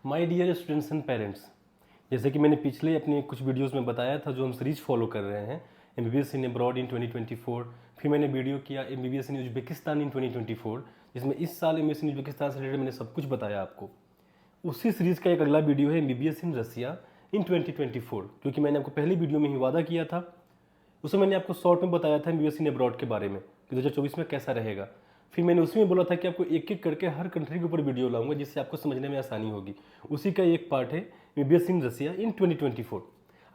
My dear students and parents, जैसे कि मैंने पिछले अपने कुछ वीडियोस में बताया था, जो हम सीरीज फॉलो कर रहे हैं एमबीबीएस इन अब्रॉड इन 2024। फिर मैंने वीडियो किया एमबीबीएस इन उज्बेकिस्तान इन 2024, जिसमें इस साल एमबीबीएस इन उज्बेकिस्तान से रिलेटेड मैंने सब कुछ बताया आपको। उसी सीरीज़ का एक अगला वीडियो है एमबीबीएस इन रसिया इन 2024, क्योंकि मैंने आपको पहली वीडियो में ही वादा किया था। उसमें मैंने आपको शॉर्ट में बताया था एमबीबीएस इन अब्रॉड के बारे में कि 2024 में कैसा रहेगा। फिर मैंने उसी में बोला था कि आपको एक एक करके हर कंट्री के ऊपर वीडियो लाऊंगा, जिससे आपको समझने में आसानी होगी। उसी का एक पार्ट है एमबीबीएस इन रसिया इन 2024।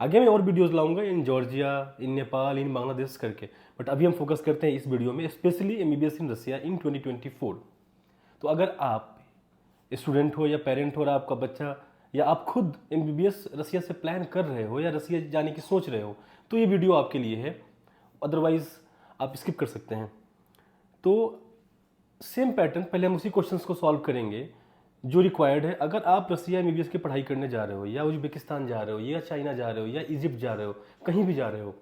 आगे मैं और वीडियोस लाऊंगा इन जॉर्जिया, इन नेपाल, इन बांग्लादेश करके, बट अभी हम फोकस करते हैं इस वीडियो में स्पेशली एमबीबीएस इन रसिया इन 2024। तो अगर आप स्टूडेंट हो या पेरेंट हो और आपका बच्चा या आप खुद एमबीबीएस रसिया से प्लान कर रहे हो या रसिया जाने की सोच रहे हो, तो ये वीडियो आपके लिए है। अदरवाइज आप स्किप कर सकते हैं। तो सेम पैटर्न, पहले हम उसी क्वेश्चंस को सॉल्व करेंगे जो रिक्वायर्ड है। अगर आप रसिया एमबीबीएस की पढ़ाई करने जा रहे हो या उज्बेकिस्तान जा रहे हो या चाइना जा रहे हो या इजिप्ट जा रहे हो, कहीं भी जा रहे हो,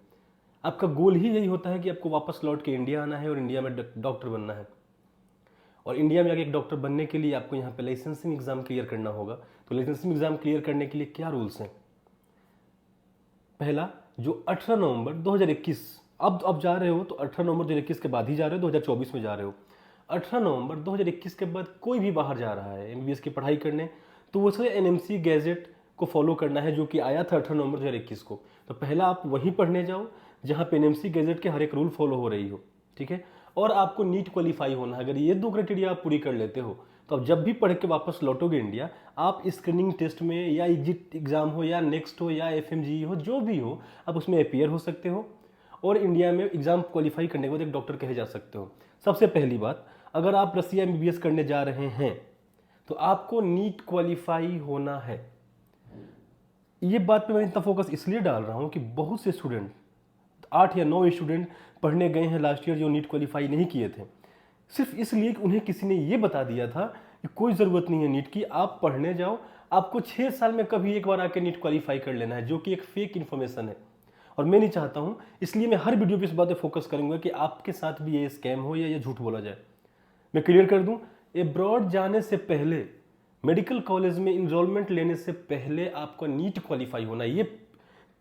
आपका गोल ही यही होता है कि आपको वापस लौट के इंडिया आना है और इंडिया में डॉक्टर बनना है। और इंडिया में आगे एक डॉक्टर बनने के लिए आपको यहाँ पे लाइसेंसिंग एग्जाम क्लियर करना होगा। तो लाइसेंसिंग एग्जाम क्लियर करने के लिए क्या रूल्स हैं? पहला, जो 18 नवंबर 2021, अब जा रहे हो तो 18 नवंबर 2021 के बाद ही जा रहे हो, 2024 में जा रहे हो। 18 नवंबर 2021 के बाद कोई भी बाहर जा रहा है एमबीबीएस की पढ़ाई करने, तो वो एनएमसी गैजेट को फॉलो करना है, जो कि आया था 18 नवंबर 2021 को। तो पहला आप वहीं पढ़ने जाओ जहाँ पे एनएमसी गैजेट के हर एक रूल फॉलो हो रही हो, ठीक है। और आपको नीट क्वालिफाई होना है। अगर ये दो क्राइटेरिया आप पूरी कर लेते हो, तो आप जब भी पढ़ के वापस लौटोगे इंडिया, आप स्क्रीनिंग टेस्ट में या एग्जिट एग्जाम हो या नेक्स्ट हो या एफएमजी हो, जो भी हो, आप उसमें अपीयर हो सकते हो और इंडिया में एग्जाम क्वालिफाई करने के बाद एक डॉक्टर कहे जा सकते हो। सबसे पहली बात, अगर आप रसिया एमबीबीएस करने जा रहे हैं तो आपको नीट क्वालिफाई होना है। ये बात पे मैं इतना फोकस इसलिए डाल रहा हूँ कि बहुत से स्टूडेंट, 8 या 9 स्टूडेंट पढ़ने गए हैं लास्ट ईयर जो नीट क्वालिफाई नहीं किए थे, सिर्फ इसलिए कि उन्हें किसी ने ये बता दिया था कि कोई ज़रूरत नहीं है नीट की, आप पढ़ने जाओ, आपको 6 साल में कभी एक बार आके नीट क्वालिफाई कर लेना है, जो कि एक फेक इन्फॉर्मेशन है। और मैं नहीं चाहता हूँ, इसलिए मैं हर वीडियो पे इस बात पे फोकस करूंगा कि आपके साथ भी ये स्कैम हो या ये झूठ बोला जाए। मैं क्लियर कर दूं, अब्रॉड जाने से पहले, मेडिकल कॉलेज में इनरोलमेंट लेने से पहले आपको नीट क्वालिफाई होना, ये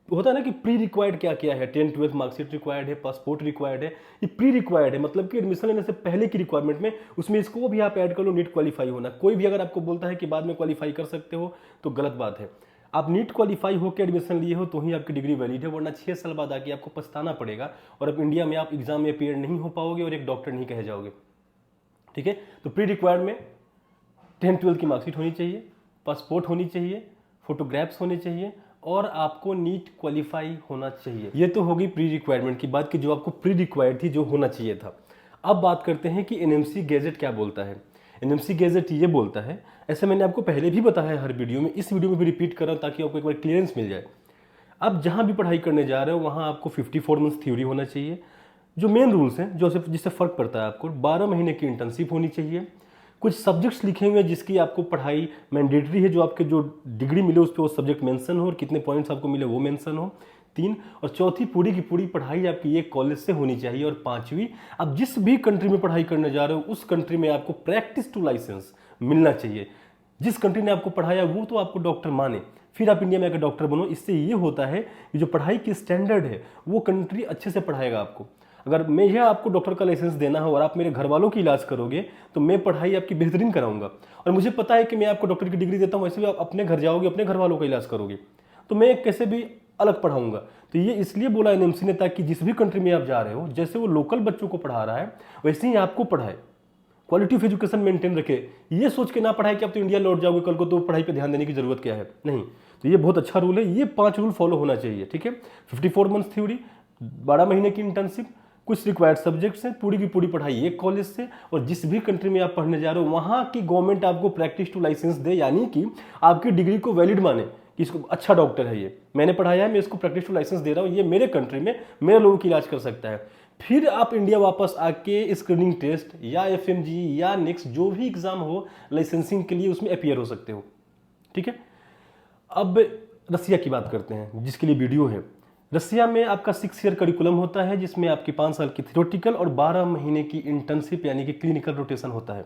होता है ना कि प्री रिक्वायर्ड क्या क्या है, 10th 12th मार्कशीट रिक्वायर्ड है, पासपोर्ट रिक्वायर्ड है, ये प्री रिक्वायर्ड है, मतलब कि एडमिशन लेने से पहले की रिक्वायरमेंट में उसमें इसको भी आप ऐड कर लो, नीट क्वालिफाई होना। कोई भी अगर आपको बोलता है कि बाद में क्वालिफाई कर सकते हो, तो गलत बात है। आप नीट क्वालिफाई होकर एडमिशन लिए हो तो ही आपकी डिग्री वैलिड है, वरना 6 साल बाद आके आपको पछताना पड़ेगा और अब इंडिया में आप एग्जाम में अपीयर नहीं हो पाओगे और एक डॉक्टर नहीं कहे जाओगे, ठीक है। तो प्री रिक्वायर्ड में 10th 12th की मार्कशीट होनी चाहिए, पासपोर्ट होनी चाहिए, फोटोग्राफ्स होने चाहिए और आपको नीट क्वालिफाई होना चाहिए। ये तो होगी प्री रिक्वायरमेंट की बात कि जो आपको प्री रिक्वायर्ड थी, जो होना चाहिए था। अब बात करते हैं कि एनएमसी गैजेट क्या बोलता है। एनएमसी गैजेट ये बोलता है, ऐसे मैंने आपको पहले भी बताया है हर वीडियो में, इस वीडियो में भी रिपीट कर रहा हूँ ताकि आपको एक बार क्लियरेंस मिल जाए। आप जहाँ भी पढ़ाई करने जा रहे हो वहाँ आपको 54 मंथ्स थ्योरी होना चाहिए। जो मेन रूल्स हैं, जो जिससे फ़र्क पड़ता है, आपको 12 महीने की इंटर्नशिप होनी चाहिए। कुछ सब्जेक्ट्स लिखे हुए हैं जिसकी आपको पढ़ाई मैंडेटरी है, जो आपके जो डिग्री मिले उस पर वो सब्जेक्ट मेंशन हो और कितने पॉइंट्स आपको मिले वो मेंशन हो। 3 और चौथी, पूरी की पूरी पढ़ाई आपकी एक कॉलेज से होनी चाहिए। और 5वीं, आप जिस भी कंट्री में पढ़ाई करने जा रहे हो उस कंट्री में आपको प्रैक्टिस टू लाइसेंस मिलना चाहिए। जिस कंट्री ने आपको पढ़ाया वो तो आपको डॉक्टर माने, फिर आप इंडिया में आकर डॉक्टर बनो। इससे ये होता है कि जो पढ़ाई की स्टैंडर्ड है वो कंट्री अच्छे से पढ़ाएगा आपको। अगर मैं यह आपको डॉक्टर का लाइसेंस देना है और आप मेरे घर वालों की इलाज करोगे, तो मैं पढ़ाई आपकी बेहतरीन कराऊंगा और मुझे पता है कि मैं आपको डॉक्टर की डिग्री देता हूँ, वैसे भी आप अपने घर जाओगे, अपने घर वालों का इलाज करोगे, तो मैं कैसे भी अलग पढ़ाऊंगा। तो ये इसलिए बोला एनएमसी ने, ताकि जिस भी कंट्री में आप जा रहे हो, जैसे वो लोकल बच्चों को पढ़ा रहा है वैसे ही आपको पढ़ाए, क्वालिटी ऑफ एजुकेशन मेंटेन रखे। ये सोच के ना पढ़ाए कि आप तो इंडिया लौट जाओगे कल को, तो पढ़ाई पे ध्यान देने की जरूरत क्या है, नहीं। तो ये बहुत अच्छा रूल है, ये 5 रूल फॉलो होना चाहिए, ठीक है। 54 मंथ्स थ्योरी, 12 महीने की इंटर्नशिप, कुछ रिक्वायर्ड सब्जेक्ट्स हैं, पूरी की पूरी पढ़ाई एक कॉलेज से, और जिस भी कंट्री में आप पढ़ने जा रहे हो वहाँ की गवर्नमेंट आपको प्रैक्टिस टू लाइसेंस दे, यानी कि आपकी डिग्री को वैलिड माने कि इसको अच्छा डॉक्टर है, ये मैंने पढ़ाया है, मैं इसको प्रैक्टिस टू लाइसेंस दे रहा हूँ, ये मेरे कंट्री में मेरे लोगों की इलाज कर सकता है। फिर आप इंडिया वापस आके स्क्रीनिंग टेस्ट या एफएमजी या नेक्स्ट जो भी एग्जाम हो लाइसेंसिंग के लिए, उसमें अपीयर हो सकते हो, ठीक है। अब रसिया की बात करते हैं जिसके लिए वीडियो है। रसिया में आपका 6 ईयर करिकुलम होता है, जिसमें आपकी 5 साल की थ्योरेटिकल और 12 महीने की इंटर्नशिप यानी कि क्लिनिकल रोटेशन होता है।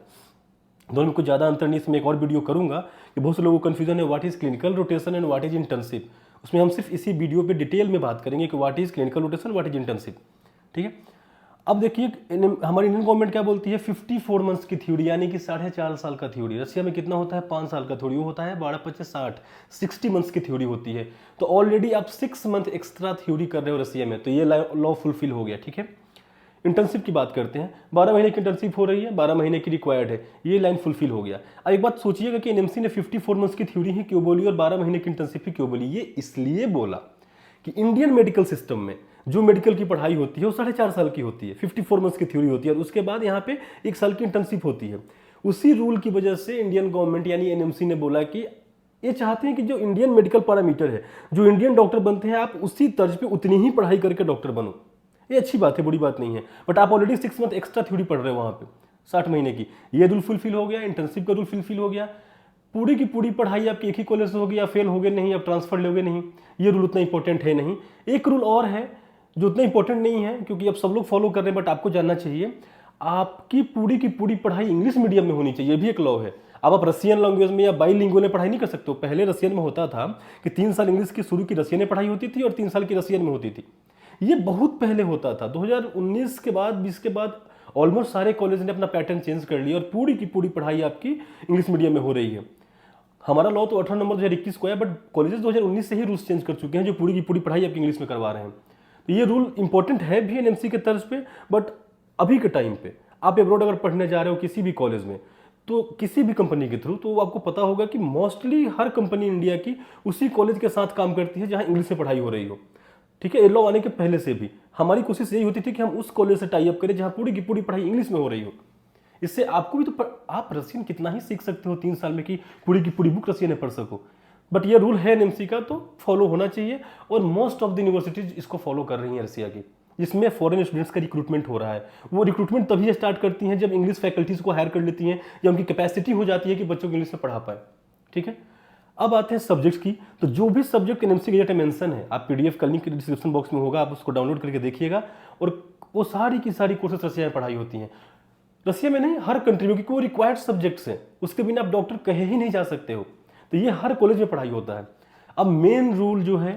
दोनों में कुछ ज़्यादा अंतर नहीं, इसमें एक और वीडियो करूंगा कि बहुत से लोगों को कन्फ्यूजन है what is clinical rotation and what is internship. उसमें हम सिर्फ इसी वीडियो पे डिटेल में बात करेंगे कि what is clinical rotation, what is internship. ठीक है, अब देखिए हमारी इंडियन गवर्नमेंट क्या बोलती है, 54 मंथ्स की थ्योरी, यानी कि 4.5 साल का थ्योरी। रशिया में कितना होता है, 5 साल का थ्योरी, वो होता है 12-25-60, 60 मंथ्स की थ्योरी होती है। तो ऑलरेडी आप 6 मंथ एक्स्ट्रा थ्योरी कर रहे हो रशिया में, तो ये लॉ फुलफिल हो गया। ठीक है, इंटर्नशिप की बात करते हैं, 12 महीने की इंटर्नशिप हो रही है, 12 महीने की रिक्वायर्ड है, ये लाइन फुलफिल हो गया। अब एक बात सोचिएगा कि एनएमसी ने 54 मंथ्स की थ्योरी ही क्यों बोली और 12 महीने की इंटर्नशिप ही क्यों बोली। ये इसलिए बोला कि इंडियन मेडिकल सिस्टम में जो मेडिकल की पढ़ाई होती है वो 4.5 साल की होती है, 54 मंथ्स की थ्योरी होती है, और उसके बाद यहाँ पे 1 साल की इंटर्नशिप होती है। उसी रूल की वजह से इंडियन गवर्नमेंट यानी एनएमसी ने बोला कि ये चाहते हैं कि जो इंडियन मेडिकल पैरामीटर है, जो इंडियन डॉक्टर बनते हैं, आप उसी तर्ज पे उतनी ही पढ़ाई करके डॉक्टर बनो। ये अच्छी बात है, बुरी बात नहीं है, बट आप ऑलरेडी 6 मंथ एक्स्ट्रा थ्योरी पढ़ रहे हो वहाँ पे 60 महीने की। ये रूल फुलफिल हो गया, इंटर्नशिप का रूल फुलफिल हो गया, पूरी की पूरी पढ़ाई आपकी एक ही कॉलेज से होगी, या फेल हो गए नहीं, आप ट्रांसफर लोगे नहीं, ये रूल उतना इंपॉर्टेंट है नहीं। एक रूल और है जो उतना इंपॉर्टेंट नहीं है, क्योंकि अब सब लोग फॉलो कर रहे हैं, बट आपको जानना चाहिए, आपकी पूरी की पूरी पढ़ाई इंग्लिश मीडियम में होनी चाहिए, ये भी एक लॉ है। अब आप रशियन लैंग्वेज में या बाईलिंगुअल में पढ़ाई नहीं कर सकते हो। पहले रशियन में होता था कि 3 साल इंग्लिश की शुरू की रशियन में पढ़ाई होती थी और 3 साल की रशियन में होती थी। ये बहुत पहले होता था, 2019 के बाद 20 के बाद ऑलमोस्ट सारे कॉलेज ने अपना पैटर्न चेंज कर लिया और पूरी की पूरी पढ़ाई आपकी इंग्लिश मीडियम में हो रही है। हमारा लॉ तो 18 नंबर 2021 को है, बट कॉलेजेस 2019 से ही रूल्स चेंज कर चुके हैं जो पूरी की पूरी पढ़ाई आपकी इंग्लिश में करवा रहे हैं। तो ये रूल इंपॉर्टेंट है भी एनएमसी के तर्ज पे, बट अभी के टाइम पे आप अब्रॉड अगर पढ़ने जा रहे हो किसी भी कॉलेज में, तो किसी भी कंपनी के थ्रू, तो आपको पता होगा कि मोस्टली हर कंपनी इंडिया की उसी कॉलेज के साथ काम करती है जहां इंग्लिश में पढ़ाई हो रही हो। ठीक है, ये लॉ आने के पहले से भी हमारी कोशिश यही होती थी कि हम उस कॉलेज से टाई अप करें जहां पूरी की पूरी पढ़ाई इंग्लिश में हो रही हो। इससे आपको भी तो आप रशियन कितना ही सीख सकते हो 3 साल में कि पूरी की पूरी बुक रशियन में पढ़ सको। बट ये रूल है एनएमसी का, तो फॉलो होना चाहिए, और मोस्ट ऑफ द यूनिवर्सिटीज इसको फॉलो कर रही हैं रशिया की, जिसमें फॉरेन स्टूडेंट्स का रिक्रूटमेंट हो रहा है। वो रिक्रूटमेंट तभी स्टार्ट करती हैं जब इंग्लिश फैकल्टीज को हायर कर लेती हैं, या उनकी कैपेसिटी हो जाती है कि बच्चों को इंग्लिश में पढ़ा पाए। ठीक है, अब आते हैं सब्जेक्ट्स की। तो जो भी सब्जेक्ट एनएमसी के डेटा मेंशन है, आप पीडीएफ का लिंक डिस्क्रिप्शन बॉक्स में होगा, आप उसको डाउनलोड करके देखिएगा, और वो सारी की सारी कोर्सेस रशिया में पढ़ाई होती हैं। रशिया में नहीं, हर कंट्री में, क्योंकि वो रिक्वायर्ड सब्जेक्ट्स हैं, उसके बिना आप डॉक्टर कहे ही नहीं जा सकते हो। तो ये हर कॉलेज में पढ़ाई होता है। अब मेन रूल जो है,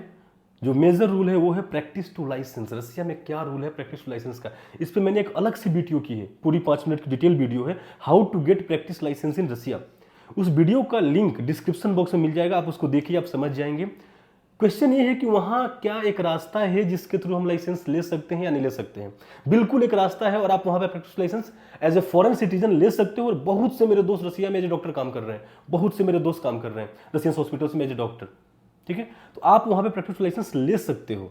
जो मेजर रूल है, वो है प्रैक्टिस टू लाइसेंस। रशिया में क्या रूल है प्रैक्टिस टू लाइसेंस का, इस पर मैंने एक अलग सी वीडियो की है, पूरी 5 मिनट की डिटेल वीडियो है, how to get practice licence in Russia. उस वीडियो का लिंक डिस्क्रिप्शन बॉक्स में मिल जाएगा, आप उसको देखिए, आप समझ जाएंगे। क्वेश्चन ये है कि वहां क्या एक रास्ता है जिसके थ्रू हम लाइसेंस ले सकते हैं या नहीं ले सकते हैं। बिल्कुल एक रास्ता है, और आप वहां पे practice licence as a foreign citizen ले सकते हो। और बहुत से मेरे दोस्त रशिया में एज ए डॉक्टर काम कर रहे हैं, बहुत से मेरे दोस्त काम कर रहे हैं रशियन हॉस्पिटल्स में एज ए डॉक्टर। ठीक है, तो आप वहां पे प्रैक्टिस लाइसेंस ले सकते हो,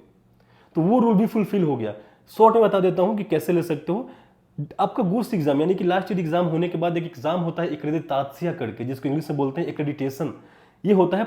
तो वो रूल भी फुलफिल हो गया। शॉर्ट में बता देता हूं कि कैसे ले सकते हो। आपका गोस्ट एग्जाम यानी कि लास्ट ईयर एग्जाम होने के बाद एक एग्जाम होता है एक्रेडिटात्सिया करके, जिसको इंग्लिश में बोलते हैं एक्रेडिटेशन। ये होता है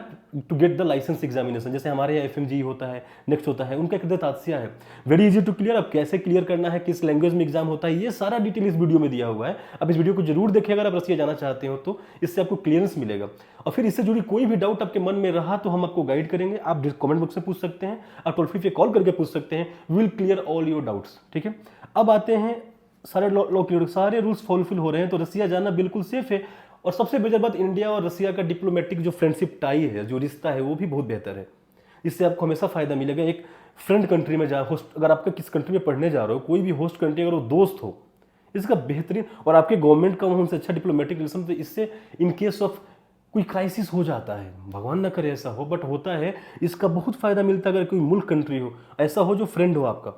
to get the licence examination, जैसे हमारे यहाँ एफएमजी होता है, नेक्स्ट होता है, उनका एक्रेडिटात्सिया है। Very easy to clear. अब कैसे क्लियर करना है, किस लैंग्वेज में एग्जाम होता है, ये सारा डिटेल इस वीडियो में दिया हुआ है। अब इस वीडियो को जरूर देखिए अगर आप रशिया जाना चाहते हो, तो इससे आपको क्लियरेंस मिलेगा। और फिर इससे जुड़ी कोई भी डाउट आपके मन में रहा तो हम आपको गाइड करेंगे। आप कमेंट बॉक्स में पूछ सकते हैं, आप टोल फ्री पे कॉल करके पूछ सकते हैं, will clear all your doubts. ठीक है, अब आते हैं सारे लॉ क्लियर, सारे रूल्स फुलफिल हो रहे हैं, तो रशिया जाना बिल्कुल सेफ है। और सबसे बेहतर बात, इंडिया और रशिया का डिप्लोमेटिक जो फ्रेंडशिप टाई है, जो रिश्ता है, वो भी बहुत बेहतर है। इससे आपको हमेशा फायदा मिलेगा। एक फ्रेंड कंट्री में जा होस्ट, अगर आपका किस कंट्री में पढ़ने जा रहे हो, कोई भी होस्ट कंट्री अगर वो दोस्त हो, इसका बेहतरीन, और आपके गवर्नमेंट का उनसे अच्छा डिप्लोमेटिक रिलेशन, तो इससे इन केस ऑफ कोई क्राइसिस हो जाता है, भगवान ना करे ऐसा हो, बट होता है, इसका बहुत फायदा मिलता है अगर कोई मुल्क कंट्री हो, ऐसा हो जो फ्रेंड हो आपका।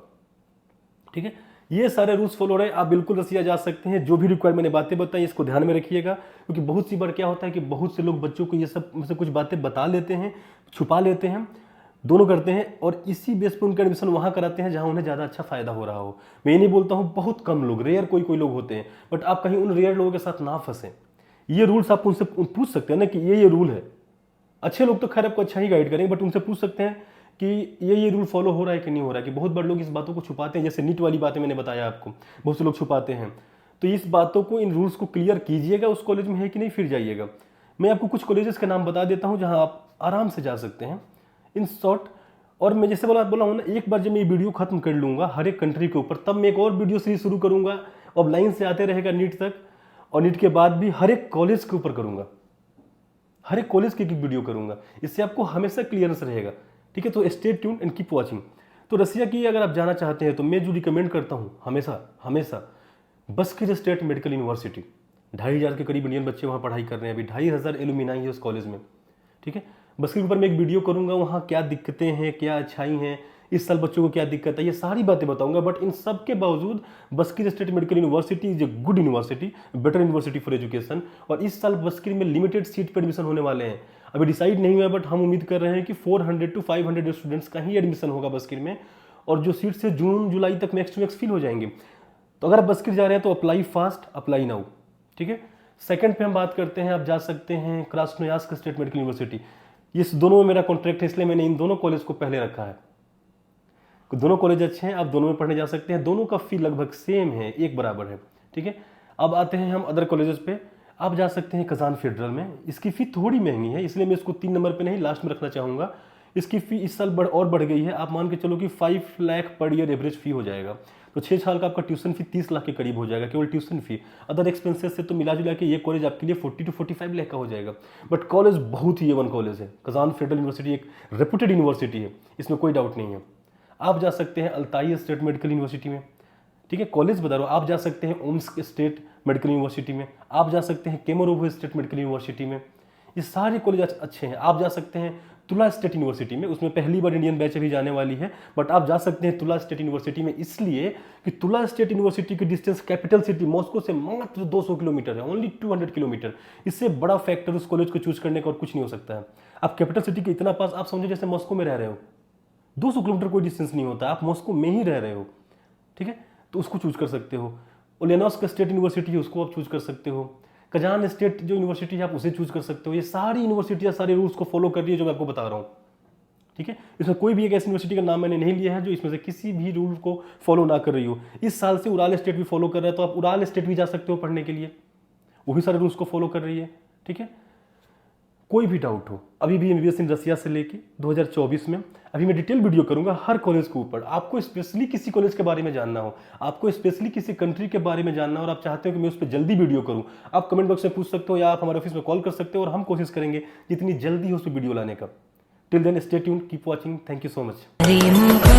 ठीक है, ये सारे रूल्स फॉलो रहे, आप बिल्कुल रशिया जा सकते हैं। जो भी रिक्वायर्ड मैंने बातें बताई, इसको ध्यान में रखिएगा, क्योंकि बहुत सी बार क्या होता है कि बहुत से लोग बच्चों को ये सब में से कुछ बातें बता लेते हैं, छुपा लेते हैं, दोनों करते हैं, और इसी बेस पर उनका एडमिशन वहाँ कराते हैं जहाँ उन्हें ज़्यादा अच्छा फायदा हो रहा हो। मैं ये नहीं बोलता हूँ, बहुत कम लोग, रेयर कोई लोग होते हैं, बट आप कहीं उन रेयर लोगों के साथ ना फंसें। ये रूल्स आप उनसे पूछ सकते हैं ना कि ये रूल है। अच्छे लोग तो खैर आपको अच्छा ही गाइड करेंगे, बट उनसे पूछ सकते हैं कि ये रूल फॉलो हो रहा है कि नहीं हो रहा है। कि बहुत बड़े लोग इस बातों को छुपाते हैं, जैसे नीट वाली बातें मैंने बताया आपको, बहुत से लोग छुपाते हैं। तो इस बातों को, इन रूल्स को क्लियर कीजिएगा, उस कॉलेज में है कि नहीं, फिर जाइएगा। मैं आपको कुछ कॉलेजेस के नाम बता देता हूँ जहाँ आप आराम से जा सकते हैं इन शॉर्ट। और मैं जैसे बोला हूँ ना, एक बार जब मैं ये वीडियो खत्म कर लूँगा हर एक कंट्री के ऊपर, तब मैं एक और वीडियो सीरीज शुरू करूँगा, अब लाइन से आते रहेगा नीट तक। और नीट के बाद भी हर एक कॉलेज के ऊपर करूँगा, हर एक कॉलेज की एक वीडियो करूँगा। इससे आपको हमेशा क्लियरेंस रहेगा, ठीक है। तो stay tuned and keep watching. तो रसिया की अगर आप जाना चाहते हैं तो मैं जो रिकमेंड करता हूँ हमेशा बस्किर स्टेट मेडिकल यूनिवर्सिटी। 2,500 के करीब इंडियन बच्चे वहाँ पढ़ाई कर रहे हैं, अभी 2,500 एलुमिनाई है उस कॉलेज में, ठीक है। बस्किर के ऊपर मैं एक वीडियो करूँगा, वहाँ क्या दिक्कतें हैं, क्या अच्छाई हैं, इस साल बच्चों को क्या दिक्कत है, ये सारी बातें बताऊंगा। बट इन सब के बावजूद Bashkir state medical university is a good university, better university for education. और इस साल बस्किर में लिमिटेड सीट पर एडमिशन होने वाले हैं, अभी डिसाइड नहीं हुआ, बट हम उम्मीद कर रहे हैं कि 400 to 500 स्टूडेंट्स का ही एडमिशन होगा बस्किर में, और जो सीट से जून जुलाई तक मैक्स टू मैक्स फिल हो जाएंगे। तो अगर आप बस्किर जा रहे हैं तो अप्लाई फास्ट, अप्लाई नाउ, ठीक है। सेकंड पे हम बात करते हैं, आप जा सकते हैं क्रास्नोयार्स्क स्टेट मेडिकल यूनिवर्सिटी। इस दोनों में मेरा कॉन्ट्रैक्ट है, इसलिए मैंने इन दोनों कॉलेज को पहले रखा है। दोनों कॉलेज अच्छे हैं, आप दोनों में पढ़ने जा सकते हैं, दोनों का फी लगभग सेम है, एक बराबर है, ठीक है। अब आते हैं हम अदर कॉलेजेस पे। आप जा सकते हैं कजान फेडरल में, इसकी फ़ी थोड़ी महंगी है, इसलिए मैं इसको 3 नंबर पे नहीं लास्ट में रखना चाहूँगा। इसकी फ़ी इस साल बढ़ गई है, आप मान के चलो कि 5 लाख पर ईयर एवरेज फ़ी हो जाएगा। तो 6 साल का आपका ट्यूशन फी 30 लाख के करीब हो जाएगा, केवल ट्यूशन फी। अदर एक्सपेंसेस से तो मिला जुला के ये कॉलेज आपके लिए 40 to 45 लाख का हो जाएगा। बट कॉलेज बहुत ही A1 कॉलेज है, कजान फेडरल यूनिवर्सिटी एक रेपुटेड यूनिवर्सिटी है, इसमें कोई डाउट नहीं है। आप जा सकते हैं अल्ताई स्टेट मेडिकल यूनिवर्सिटी में, ठीक है, कॉलेज बता रहा हूँ। आप जा सकते हैं ओम्स्क स्टेट मेडिकल यूनिवर्सिटी में, आप जा सकते हैं केमोरोवो स्टेट मेडिकल यूनिवर्सिटी में, ये सारे कॉलेज अच्छे हैं। आप जा सकते हैं तुला स्टेट यूनिवर्सिटी में, उसमें पहली बार इंडियन बैच अभी जाने वाली है, बट आप जा सकते हैं तुला स्टेट यूनिवर्सिटी में, इसलिए कि तुला स्टेट यूनिवर्सिटी की डिस्टेंस कैपिटल सिटी मॉस्को से मात्र 200 किलोमीटर है, ओनली 200 किलोमीटर। इससे बड़ा फैक्टर उस कॉलेज को चूज करने का और कुछ नहीं हो सकता है। आप कैपिटल सिटी के इतना पास, आप समझो जैसे मॉस्को में रह रहे हो, 200 किलोमीटर कोई डिस्टेंस नहीं होता, आप मॉस्को में ही रह रहे हो, ठीक है, तो उसको चूज कर सकते हो। ओलेनोस्क स्टेट यूनिवर्सिटी है, उसको आप चूज कर सकते हो। कजान स्टेट जो यूनिवर्सिटी है आप उसे चूज कर सकते हो। ये सारी यूनिवर्सिटियां सारे रूल्स को फॉलो कर रही है जो मैं आपको बता रहा हूँ, ठीक है। इसमें कोई भी एक ऐसी यूनिवर्सिटी का नाम मैंने नहीं लिया है जो इसमें से किसी भी रूल को फॉलो ना कर रही हो। इस साल से उराल स्टेट भी फॉलो कर रहा है, तो आप उराल स्टेट भी जा सकते हो पढ़ने के लिए, वो भी सारे रूल्स को फॉलो कर रही है, ठीक है। कोई भी डाउट हो, अभी भी एमबीबीएस इन रसिया से लेके 2024 में अभी मैं डिटेल वीडियो करूंगा हर कॉलेज के ऊपर। आपको स्पेशली किसी कॉलेज के बारे में जानना हो, आपको स्पेशली किसी कंट्री के बारे में जानना हो, और आप चाहते हो कि मैं उस पर जल्दी वीडियो करूं, आप कमेंट बॉक्स में पूछ सकते हो, या आप हमारे ऑफिस में कॉल कर सकते हो, और हम कोशिश करेंगे जितनी जल्दी हो उस पर वीडियो लाने का। Till then stay tuned, keep watching, thank you so much.